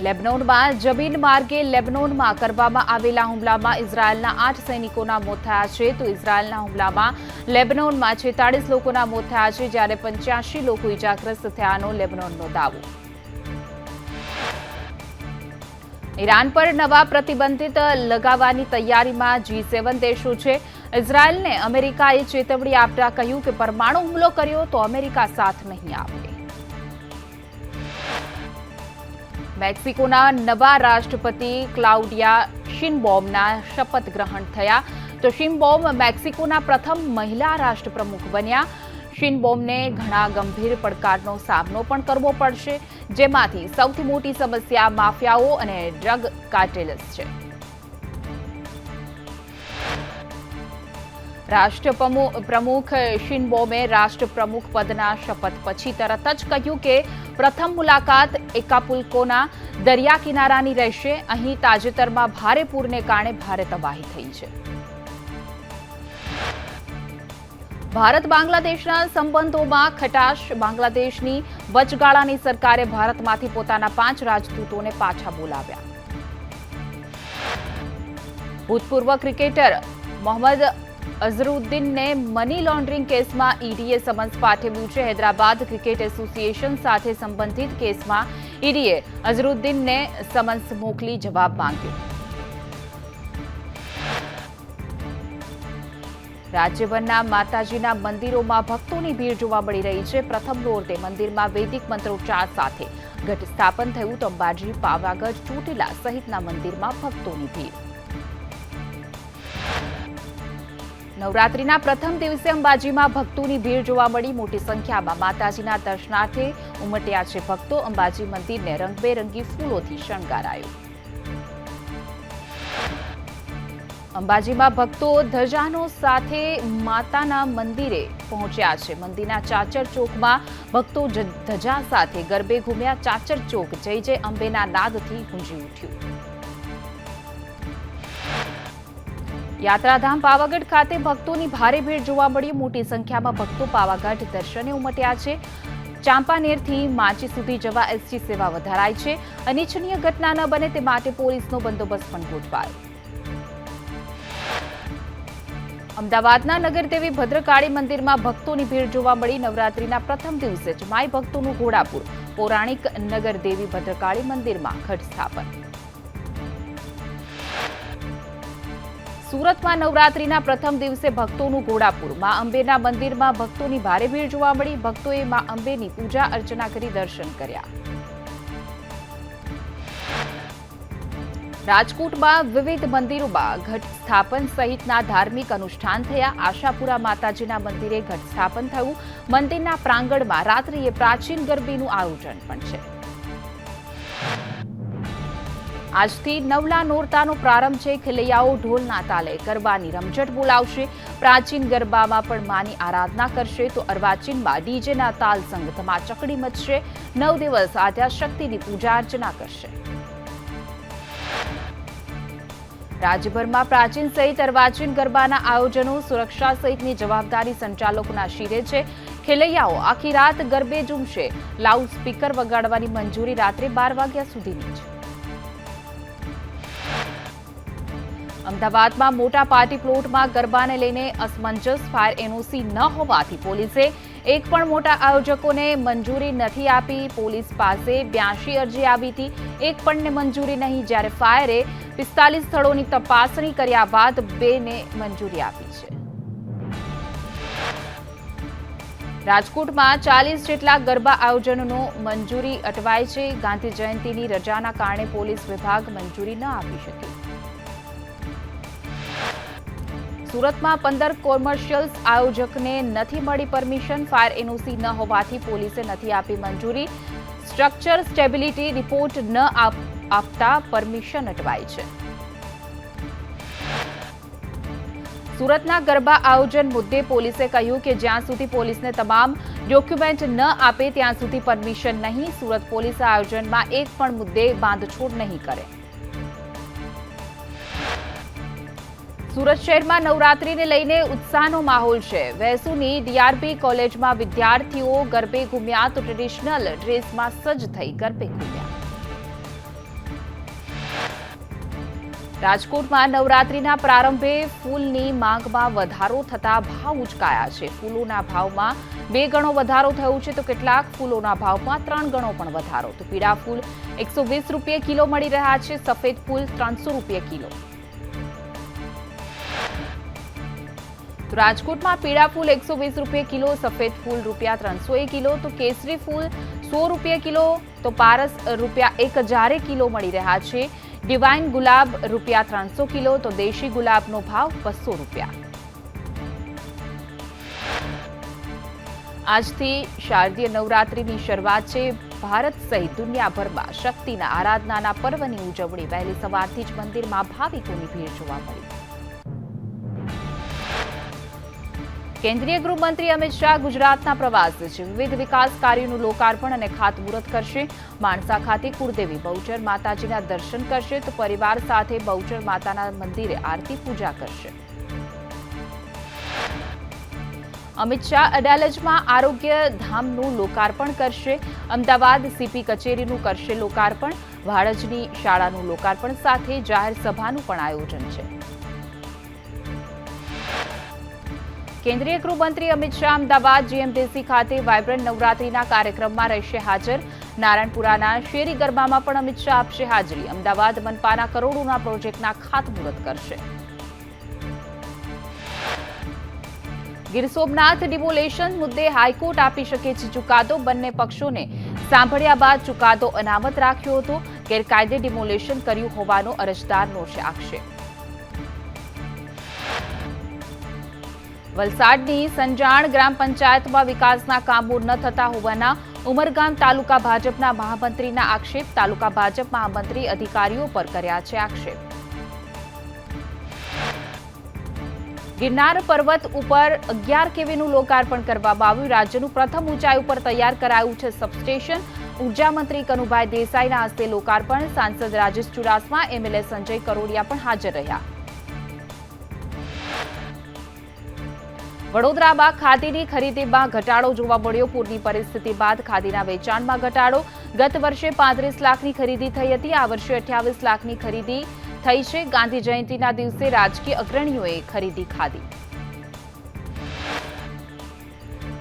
લેબનોનમાં જબીન માર્ગે લેબનોનમાં કરવામાં આવેલા હુમલામાં ઇઝરાયલના 8 સૈનિકોના મોત થયા છે તો ઇઝરાયલના હુમલામાં લેબનોનમાં 46 લોકોના મોત થયા છે જ્યારે 85 લોકો ઇજાગ્રસ્ત થયાનો લેબનોનનો દાવો. ઈરાન પર નવા પ્રતિબંધિત લગાવવાની તૈયારીમાં G7 દેશો છે. ઇઝરાયલને અમેરિકાએ ચેતવણી આપતા કહ્યું કે પરમાણુ હુમલો કર્યો તો અમેરિકા સાથ નહીં આપે. મેક્સિકોના નવા રાષ્ટ્રપતિ ક્લાઉડિયા શિનબોમના શપથ ગ્રહણ થયા તો શિનબોમ મેક્સિકોના પ્રથમ મહિલા રાષ્ટ્રપ્રમુખ બન્યા. શિનબોમને ઘણા ગંભીર પડકારનો સામનો પણ કરવો પડશે, જેમાંથી સૌથી મોટી સમસ્યા માફિયાઓ અને ડ્રગ કાર્ટેલ્સ છે. રાષ્ટ્રપ્રમુખ શિનબોમે રાષ્ટ્રપ્રમુખ પદના શપથ પછી તરત જ કહ્યું કે પ્રથમ મુલાકાત એકાપુલ્કોના દરિયા કિનારાની રહેશે. અહીં તાજેતરમાં ભારે પૂરને કારણે ભારે તબાહી થઈ છે. ભારત બાંગ્લાદેશના સંબંધોમાં ખટાશ. બાંગ્લાદેશની વચગાળાની સરકારે ભારતમાંથી પોતાના 5 રાજદૂતોને પાછા બોલાવ્યા. ભૂતપૂર્વ ક્રિકેટર મોહમ્મદ અઝરુદ્દીનને મની લોન્ડરિંગ કેસમાં ઈડીએ સમન્સ પાઠવ્યું છે. હૈદરાબાદ ક્રિકેટ એસોસિએશન સાથે સંબંધિત કેસમાં ઈડીએ અઝરુદ્દીનને સમન્સ મોકલી જવાબ માંગ્યો. રાજ્યભરના માતાજીના મંદિરોમાં ભક્તોની ભીડ જોવા મળી રહી છે. પ્રથમ નોરતે મંદિરમાં વૈદિક મંત્રોચ્ચાર સાથે ઘટ સ્થાપન થયું તો અંબાજી, પાવાગઢ, ચોટીલા સહિતના મંદિરમાં ભક્તોની ભીડ. નવરાત્રીના પ્રથમ દિવસે અંબાજીમાં ભક્તોની ભીડ જોવા મળી. મોટી સંખ્યામાં માતાજીના દર્શનાર્થે ઉમટ્યા છે ભક્તો. અંબાજી મંદિરને રંગબેરંગી ફૂલોથી શણગારાયું. અંબાજીમાં ભક્તો ધજાનો સાથે માતાના મંદિરે પહોંચ્યા છે. મંદિરના ચાચર ચોકમાં ભક્તો ધજા સાથે ગરબે ઘૂમ્યા. ચાચર ચોક જય જય અંબેના નાદથી ગુંજી ઉઠ્યું. યાત્રાધામ પાવાગઢ ખાતે ભક્તોની ભારે ભીડ જોવા મળી. મોટી સંખ્યામાં ભક્તો પાવાગઢ દર્શને ઉમટ્યા છે. ચાંપાનેરથી માચી સુધી જવા એસટી સેવા વધારાઈ છે. અનિચ્છનીય ઘટના ન બને તે માટે પોલીસનો બંદોબસ્ત પણ ગોઠવાયો. અમદાવાદના નગરદેવી ભદ્રકાળી મંદિરમાં ભક્તોની ભીડ જોવા મળી. નવરાત્રીના પ્રથમ દિવસે જ માઈ ભક્તોનું ઘોડાપુર. પૌરાણિક નગરદેવી ભદ્રકાળી મંદિરમાં ઘટ સ્થાપન. સુરતમાં નવરાત્રીના પ્રથમ દિવસે ભક્તોનું ઘોડાપુર. મા અંબેના મંદિરમાં ભક્તોની ભારે ભીડ જોવા મળી. ભક્તોએ મા અંબેની પૂજા અર્ચના કરી દર્શન કર્યા. રાજકોટમાં વિવિધ મંદિરોમાં ઘટ સ્થાપન સહિતના ધાર્મિક અનુષ્ઠાન થયા. આશાપુરા માતાજીના મંદિરે ઘટ સ્થાપન થયું. મંદિરના પ્રાંગણમાં રાત્રિએ પ્રાચીન ગરબીનું આયોજન પણ છે. આજથી નવલા નોરતાનો પ્રારંભ છે. ખેલૈયાઓ ઢોલના તાલે ગરબાની રમઝટ બોલાવશે. પ્રાચીન ગરબામાં પણ માની આરાધના કરશે તો અર્વાચીનમાં ડીજેના તાલ સંગ ધમાચકડી મચશે. 9 દિવસ આદ્યાશક્તિની પૂજા અર્ચના કરશે. રાજ્યભરમાં પ્રાચીન સહિત અર્વાચીન ગરબાના આયોજનો સુરક્ષા સહિતની જવાબદારી સંચાલકોના શિરે છે. ખેલૈયાઓ આખી રાત ગરબે ઝૂમશે. લાઉડ સ્પીકર વગાડવાની મંજૂરી રાત્રે 12 વાગ્યા સુધીની છે. અમદાવાદમાં મોટા પાર્ટી પ્લોટમાં ગરબાને લઈને અસમંજસ. ફાયર એનઓસી ન હોવાથી પોલીસે એક પણ મોટા આયોજકોને મંજૂરી નથી આપી. પોલીસ પાસે 82 અરજી આવી હતી, એક પણને મંજૂરી નહીં, જ્યારે ફાયરે 45 સ્થળોની તપાસણી કર્યા બાદ 2ને મંજૂરી આપી છે. રાજકોટમાં 40 જેટલા ગરબા આયોજનનો મંજૂરી અટવાઈ છે. ગાંધી જયંતિની રજાના કારણે પોલીસ વિભાગ મંજૂરી ન આપી શકી. સુરતમાં 15 કોમર્શિયલ આયોજકને નથી મળી પરમિશન. ફાયર એનઓસી ન હોવાથી પોલીસે નથી આપી મંજૂરી. સ્ટ્રક્ચર સ્ટેબિલિટી રિપોર્ટ ન આપતા પરમિશન અટવાઈ છે. સુરતના ગરબા આયોજન મુદ્દે પોલીસે કહ્યું કે જ્યાં સુધી પોલીસને તમામ ડોક્યુમેન્ટ ન આપે ત્યાં સુધી પરમિશન નહીં. સુરત પોલીસ આયોજનમાં એક પણ મુદ્દે બાંધછોડ નહીં કરે. સુરત શહેરમાં નવરાત્રીને લઈને ઉત્સાહનો માહોલ છે. વેસુની ડીઆરબી કોલેજમાં વિદ્યાર્થીઓ ગરબે ઘૂમ્યા તો ટ્રેડિશનલ ડ્રેસમાં સજ્જ થઈ ગરબે ઘૂમ્યા. રાજકોટમાં નવરાત્રીના પ્રારંભે ફૂલની માંગમાં વધારો થતા ભાવ ઉચકાયા છે. ફૂલોના ભાવમાં 2 ગણો વધારો થયો છે તો કેટલાક ફૂલોના ભાવમાં 3 ગણો પણ વધારો. તો પીળા ફૂલ 120 રૂપિયા કિલો મળી રહ્યા છે, સફેદ ફૂલ 300 રૂપિયા કિલો. તો રાજકોટમાં પીળા ફૂલ 120 રૂપિયા કિલો, સફેદ ફૂલ ₹300 કિલો, તો કેસરી ફૂલ 100 રૂપિયા કિલો, તો પારસ ₹1000 કિલો મળી રહ્યા છે. ડિવાઇન ગુલાબ ₹300 કિલો, તો દેશી ગુલાબનો ભાવ 200 રૂપિયા. આજથી શારદીય નવરાત્રીની શરૂઆત છે. ભારત સહિત દુનિયાભરમાં શક્તિના આરાધનાના પર્વની ઉજવણી વહેલી સવારથી જ મંદિરમાં ભાવિકોની ભીડ જોવા મળી. કેન્દ્રીય ગૃહમંત્રી અમિત શાહ ગુજરાતના પ્રવાસે છે. વિવિધ વિકાસ કાર્યોનું લોકાર્પણ અને ખાતમુહૂર્ત કરશે. માણસા ખાતે કુળદેવી બહુચર માતાજીના દર્શન કરશે તો પરિવાર સાથે બહુચર માતાના મંદિરે આરતી પૂજા કરશે. અમિત શાહ અડાલજમાં આરોગ્ય ધામનું લોકાર્પણ કરશે. અમદાવાદ સીપી કચેરીનું કરશે લોકાર્પણ. વાડજની શાળાનું લોકાર્પણ સાથે જાહેર સભાનું પણ આયોજન છે. કેન્દ્રીય ગૃહમંત્રી અમિત શાહ અમદાવાદ જીએમડીસી ખાતે વાયબ્રન્ટ નવરાત્રીના કાર્યક્રમમાં રહેશે હાજર. નારાયણપુરાના શેરી ગરબામાં પણ અમિત શાહ આપશે હાજરી. અમદાવાદ મનપાના કરોડોના પ્રોજેક્ટના ખાતમુહૂર્ત કરશે. ગીર સોમનાથ ડિમોલેશન મુદ્દે હાઈકોર્ટ આપી શકે છે ચુકાદો. બંને પક્ષોને સાંભળ્યા બાદ ચુકાદો અનામત રાખ્યો હતો. ગેરકાયદે ડિમોલેશન કર્યું હોવાનો અરજદારનો છે આક્ષેપ. વલસાડની સંજાણ ગ્રામ પંચાયતમાં વિકાસના કામો ન થતા હોવાના ઉમરગામ તાલુકા ભાજપના મહામંત્રીના આક્ષેપ. તાલુકા ભાજપ મહામંત્રી અધિકારીઓ પર કર્યા છે આક્ષેપ. ગિરનાર પર્વત ઉપર 11 કેવીનું લોકાર્પણ કરવામાં આવ્યું. રાજ્યનું પ્રથમ ઊંચાઈ ઉપર તૈયાર કરાયું છે સબસ્ટેશન. ઉર્જા મંત્રી કનુભાઈ દેસાઈના હસ્તે લોકાર્પણ. સાંસદ રાજેશ ચુડાસમા, એમએલએ સંજય કરોડિયા પણ હાજર રહ્યા. વડોદરામાં ખાદીની ખરીદીમાં ઘટાડો જોવા મળ્યો. પૂરની પરિસ્થિતિ બાદ ખાદીના વેચાણમાં ઘટાડો. ગત વર્ષે 35 લાખની ખરીદી થઈ હતી. આ વર્ષે 28 લાખની ખરીદી થઈ છે. ગાંધી જયંતિના દિવસે રાજકીય અગ્રણીઓએ ખરીદી ખાદી.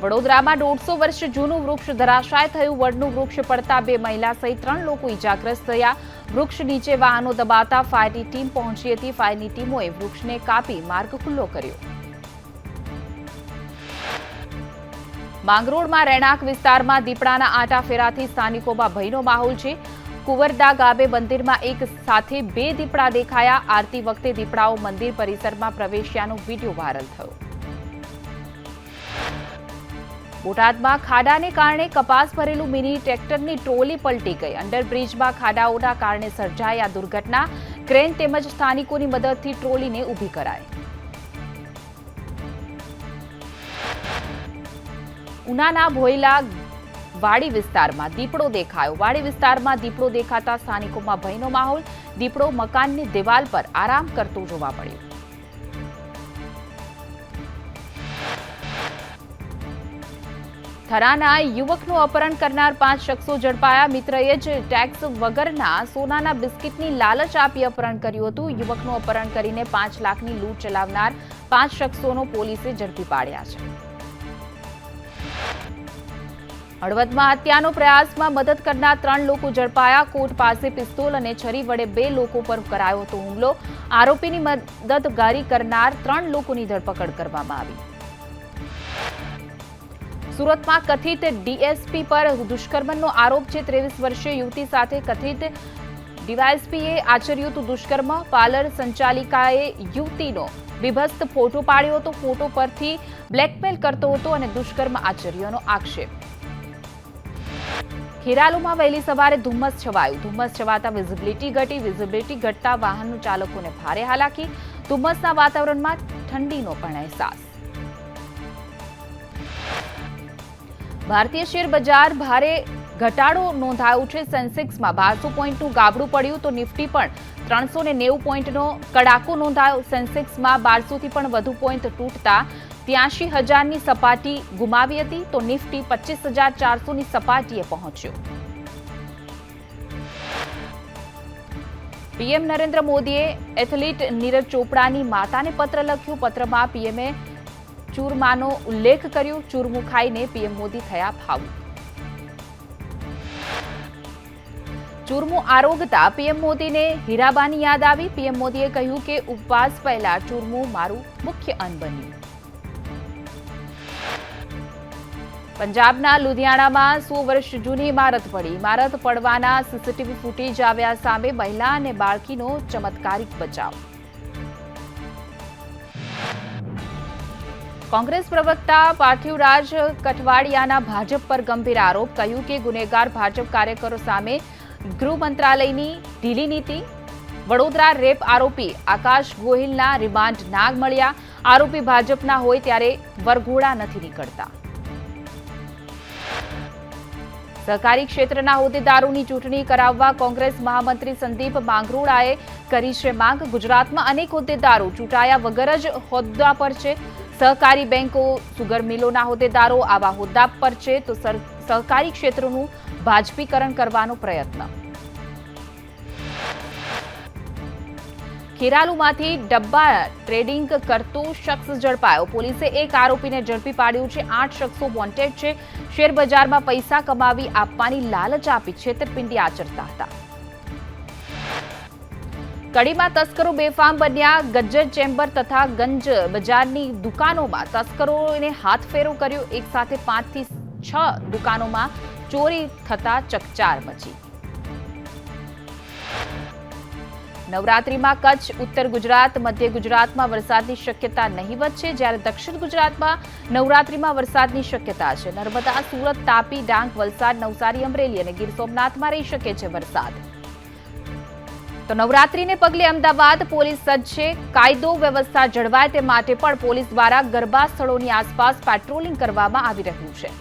વડોદરામાં 150 વર્ષ જૂનું વૃક્ષ ધરાશાય થયું. વડનું વૃક્ષ પડતા 2 મહિલા સહિત 3 લોકો ઇજાગ્રસ્ત થયા. વૃક્ષ નીચે વાહનો દબાતા ફાયરની ટીમ પહોંચી હતી. ફાયરની ટીમોએ વૃક્ષને કાપી માર્ગ ખુલ્લો કર્યો. માંગરોળમાં રહેણાંક વિસ્તારમાં દીપડાના આંટા ફેરાથી સ્થાનિકોમાં ભયનો માહોલ છે. કુંવરદા ગામે મંદિરમાં એક સાથે 2 દીપડા દેખાયા. આરતી વખતે દીપડાઓ મંદિર પરિસરમાં પ્રવેશ્યાનો વિડીયો વાયરલ થયો. બોટાદમાં ખાડાને કારણે કપાસ ભરેલું મિની ટ્રેક્ટરની ટ્રોલી પલટી ગઈ. અંડરબ્રિજમાં ખાડાઓના કારણે સર્જાઈ આ દુર્ઘટના. ક્રેન તેમજ સ્થાનિકોની મદદથી ટ્રોલીને ઊભી કરાઈ. ઉનાના ભોયલા વાડી વિસ્તારમાં દીપડો દેખાયો. વાડી વિસ્તારમાં દીપડો દેખાતા સ્થાનિકોમાં ભયનો માહોલ. દીપડો મકાનની દિવાલ પર આરામ કરતો જોવા મળ્યો. થરાના યુવકનું અપહરણ કરનાર 5 શખ્સો ઝડપાયા. મિત્રએ જ ટેક્સ વગરના સોનાના બિસ્કિટની લાલચ આપી અપહરણ કર્યું હતું. યુવકનું અપહરણ કરીને 5 લાખની લૂંટ ચલાવનાર 5 શખ્સોનો પોલીસે ઝડપી પાડ્યા છે. હળવદમાં હત્યાનો પ્રયાસમાં મદદ કરનાર 3 લોકો ઝડપાયા. કોટ પાસે પિસ્તોલ અને છરી વડે 2 લોકો પર કરાયો હતો હુમલો. આરોપીની મદદગારી કરનાર 3 લોકોની ધરપકડ કરવામાં આવી. સુરતમાં કથિત ડીએસપી પર દુષ્કર્મનો આરોપ છે. 23 વર્ષીય યુવતી સાથે કથિત ડીવાયએસપીએ આચર્યું હતું દુષ્કર્મ. પાર્લર સંચાલિકાએ યુવતીનો બીભત્સ ફોટો પાડ્યો હતો. ફોટો પરથી બ્લેકમેલ કરતો હતો અને દુષ્કર્મ આચર્યોનો આક્ષેપ. ખેરાલુમાં વહેલી સવારે ધુમ્મસ છવાયું. ધુમ્મસ છવાતા વિઝિબિલિટી ઘટી. વિઝિબિલિટી ઘટતા વાહન ચાલકોને ભારે હાલાકી. ધુમ્મસના વાતાવરણમાં ઠંડીનો પણ અહેસાસ. ભારતીય શેર બજાર ભારે ઘટાડો નોંધાયો છે. સેન્સેક્સમાં 1200 પોઈન્ટનું ગાબડું પડ્યું તો નિફ્ટી પણ 390 પોઈન્ટનો કડાકો નોંધાયો. સેન્સેક્સમાં 1200થી પણ વધુ પોઈન્ટ તૂટતા 83,000ની સપાટી ગુમાવી હતી તો નિફ્ટી 25,400ની સપાટીએ પહોંચ્યો. પીએમ નરેન્દ્ર મોદીએ એથ્લીટ નીરજ ચોપડાની માતાને પત્ર લખ્યો. પત્રમાં પીએમએ ચૂરમાનો ઉલ્લેખ કર્યો. ચૂરમું ખાઈને પીએમ મોદી થયા ભાવુક. ચૂરમું આરોગતા પીએમ મોદીને હીરાબાની યાદ આવી. પીએમ મોદીએ કહ્યું કે ઉપવાસ પહેલા ચૂરમું મારું મુખ્ય અન્ન બન્યું. પંજાબના લુધિયાણામાં 100 વર્ષ જૂની ઇમારત પડી. ઇમારત પડવાના સીસીટીવી ફૂટેજ આવ્યા સામે. મહિલા અને બાળકીનો ચમત્કારિક બચાવ. કોંગ્રેસ પ્રવક્તા પાર્થિવરાજ કઠવાડિયાના ભાજપ પર ગંભીર આરોપ. કહ્યું કે ગુનેગાર ભાજપ કાર્યકરો સામે ગૃહ મંત્રાલયની ઢીલી નીતિ. વડોદરા રેપ આરોપી આકાશ ગોહિલના રિમાન્ડ ના મળ્યા. આરોપી ભાજપના હોય ત્યારે વરઘોડા નથી નીકળતા. સહકારી ક્ષેત્રના હોદ્દેદારોની ચૂંટણી કરાવવા કોંગ્રેસ મહામંત્રી સંદીપ માંગરોળાએ કરી છે માંગ. ગુજરાતમાં અનેક હોદ્દેદારો ચૂંટાયા વગર જ હોદ્દા પર છે. સહકારી બેંકો, સુગર મિલોના હોદ્દેદારો આવા હોદ્દા પર છે તો સહકારી ક્ષેત્રનું ભાજપીકરણ કરવાનો પ્રયત્ન. ખેરાલુમાંથી ડબ્બા ટ્રેડિંગ કરતો શખ્સ ઝડપાયો. પોલીસે એક આરોપીને ઝડપી પાડ્યો છે. 8 શખ્સો વોન્ટેડ છે. શેરબજારમાં પૈસા કમાવી આપવાની લાલચ આપી છેતરપિંડી આચરતા હતા. કડીમાં તસ્કરો બેફામ બન્યા. ગજ્જર ચેમ્બર તથા ગંજ બજારની દુકાનોમાં તસ્કરોને હાથફેરો કર્યો. એક સાથે 5 થી 6 દુકાનોમાં ચોરી થતા ચકચાર મચી. નવરાત્રીમાં કચ્છ, ઉત્તર ગુજરાત, મધ્ય ગુજરાતમાં વરસાદની શક્યતા નહીવત છે. જ્યારે દક્ષિણ ગુજરાતમાં નવરાત્રીમાં વરસાદની શક્યતા છે. નર્મદા, સુરત, તાપી, ડાંગ, વલસાડ, નવસારી, અમરેલી અને ગીર સોમનાથમાં રહી શકે છે વરસાદ. તો નવરાત્રીને પગલે અમદાવાદ પોલીસ સજ્જ છે. કાયદો વ્યવસ્થા જળવાય તે માટે પણ પોલીસ દ્વારા ગરબા સ્થળોની આસપાસ પેટ્રોલિંગ કરવામાં આવી રહ્યું છે.